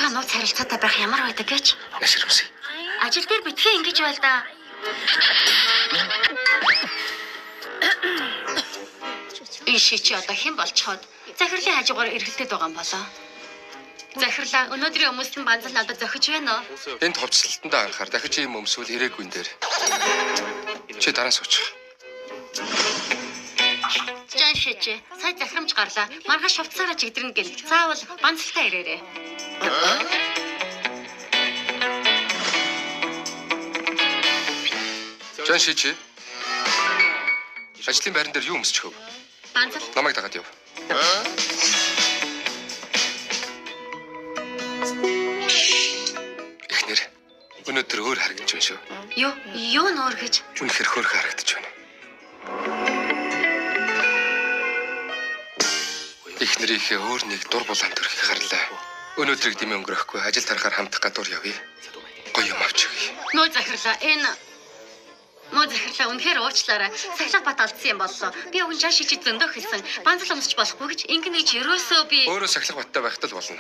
Та нууц харилцаатай байх ямар байдаг гэж? Аширмсэй. Ажил дээр битгий ингэж байл да. Иши чи одоо хэн болчиход захирлын хажуугаар эргэлдээд байгаа юм болоо. Захирлаа өнөөдрийн өмсөлтөнд банзал надад зохиж байна уу? Энэ товчлолтонд анхаар дахиж ийм өмсвөл ирээгүй энэ дээр. Чи дараа суучих. Жан шиж, сая захирамж гарлаа. Маргааш шувцаараа чигдэрнэ гэл. Заавал банцалтаа ирээрээ. Жан шиж. Ажлын байран дээр юу өмсчих вэ? Банцал. Намайг дагаад яв. Эхнэр. Өнөөдөр өөр харагдаж байна шүү. Юу нөр гэж? Үнэхээр хөөрхөн харагдаж байна. Эхнэрийнхээ өөр нэг дур булаан төрхийг харлаа. Өнөөдрийг дэмээ өнгөрөхгүй ажил тарахаар хамтах гадуур явъя. Гоё юм авч өгье. Нөө захирлаа үнэхээр уучлаарай. Сахилга бат алдсан юм боллоо. Би өгөн жан шижид зөндөө хэлсэн. Банзал өмсч болохгүй гэж ингэнэ гэж ерөөсөө би Өөрөө сахилга баттай байхтал болно.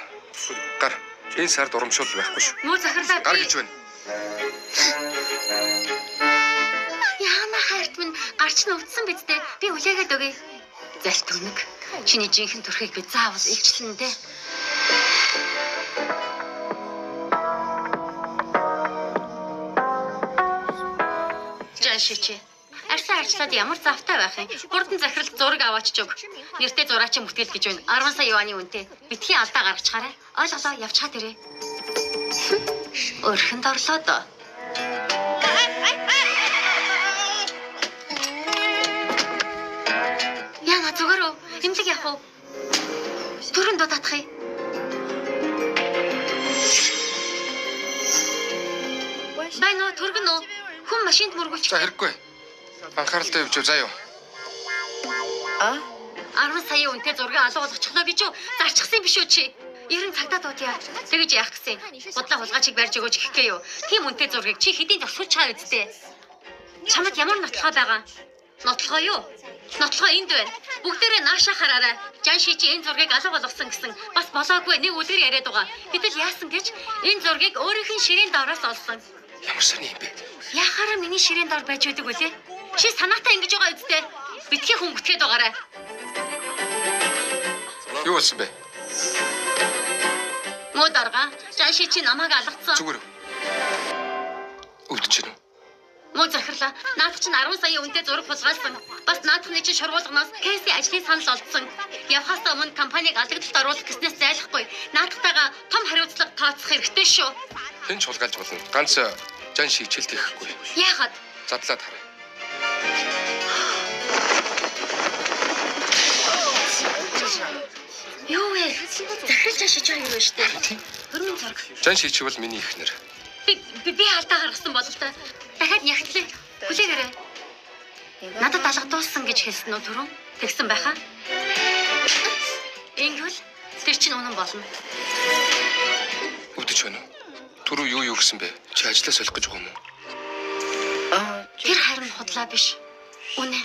Гар. Энэ сард урамшуул байхгүй шүү. нөө захирлаа Гар гэж байна. Яана хайрт минь гарч нь өвдсөн биз дээ. Би үлээгээд өгье. Залт өнөг. Чиний жинхэнэ төрхийг би заавал илчлэн дээ. Жан шичи. Арьсаа арчлаад ямар завтай байх юм. Хурдан захирал зураг аваач өг. Нэртэй зураач мөтгэл гэж байна. 10 сая юаны үнэтэй. Битгий алдаа гаргачаарай. Ойлголоо явчихаа тэрэ. Өрхөнд орлоо доо. Яна зүгээр үү? Имлэг явах уу? Төрөнд татах юм. Байна уу? Төргөн үү? Хүн машинд мөргүүлчих. За хэрэггүй. Анхааралтай явж заа юу. 10 сая үнэтэй зургийг алга болгочихлоо гэж юу? Зарчихсан биш үү чи? 90 цагдаа дуудъя. Тэгэж яах гэсэн. Бодлоо хулгайчиг барьж өгөөч гэхээ юу? Тийм үнэтэй зургийг чи хэдийн зогсуулж чаа үсттэй. Чамд ямар нотлохоо байгаа? Нотлохоо юу? Нотлохоо энд байна. Бүгдээрээ наашаа хараарай. Жан шижи энэ зургийг алга болгосон гэсэн бас болоогүй нэг үлгэр яриад байгаа. Гэтэл яасан гэж энэ зургийг өөрийнх нь ширээн доороос олсон. Ямар сони юм бэ? Яхаараа миний ширээн доор байж байдаг үлээ. Чи санаатай ингэж байгаа үсттэй. Битгий хүн гүтгээд байгаарай. Юу болсон бэ? Муу дарга. Жан шижи намайг алгацсан. Зүгээр. Өвдөж байна уу? Муу захирлаа. Наадах чинь 10 сая үнэтэй зураг хулгайлсан. Бас наадахны чинь шургуулгноос Кэси ажлын санал олдсон. Явхаас өмнө компаниг алдагдлалд оруулах гэснээс зайлахгүй. Наадахтайгаа том хариуцлага тооцох хэрэгтэй шүү. Хэн ч хулгайлж болно. Ганц жан шигчэлт хийхгүй. Яагаад? Задлаад харъя. Юу вэ? Захирал жан шиж байгаа юм шүү дээ. Хөрмийн зураг. Жан шигчвэл миний эхнэр. Би алдаа гаргасан бол та дахиад ягтлаа. Хүлээгээрэй. Надад алгадуулсан гэж хэлсэн үү түрүүн? Тэгсэн байхаа. Ингэвэл тэр чинь үнэн болно. Өвдөж байна уу? Түрүү юу гэсэн бэ? Чи ажлаа солих гэж байгаа юм уу? Тэр харин худлаа биш. Үнэ.